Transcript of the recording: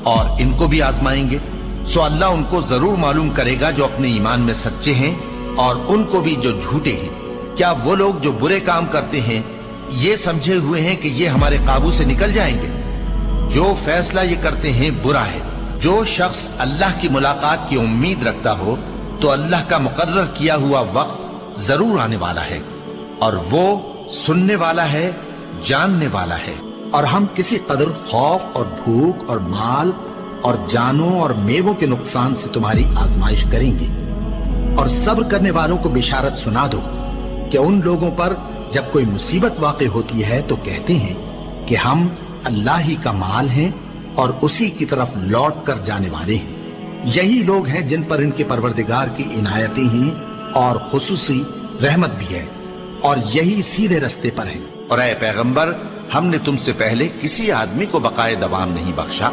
اور ان کو بھی آزمائیں گے، سو اللہ ان کو ضرور معلوم کرے گا جو اپنے ایمان میں سچے ہیں اور ان کو بھی جو جھوٹے ہیں۔ کیا وہ لوگ جو برے کام کرتے ہیں یہ سمجھے ہوئے ہیں کہ یہ ہمارے قابو سے نکل جائیں گے؟ جو فیصلہ یہ کرتے ہیں برا ہے۔ جو شخص اللہ کی ملاقات کی امید رکھتا ہو تو اللہ کا مقرر کیا ہوا وقت ضرور آنے والا ہے، اور وہ سننے والا ہے، جاننے والا ہے۔ اور ہم کسی قدر خوف اور بھوک اور مال اور جانوں اور میووں کے نقصان سے تمہاری آزمائش کریں گے، اور صبر کرنے والوں کو بشارت سنا دو کہ ان لوگوں پر جب کوئی مصیبت واقع ہوتی ہے تو کہتے ہیں کہ ہم اللہ ہی کا مال ہیں اور اسی کی طرف لوٹ کر جانے والے ہیں۔ یہی لوگ ہیں جن پر ان کے پروردگار کی عنایتیں ہیں اور خصوصی رحمت بھی ہے، اور یہی سیدھے رستے پر ہیں۔ اور اے پیغمبر، ہم نے تم سے پہلے کسی آدمی کو بقائے دوام نہیں بخشا،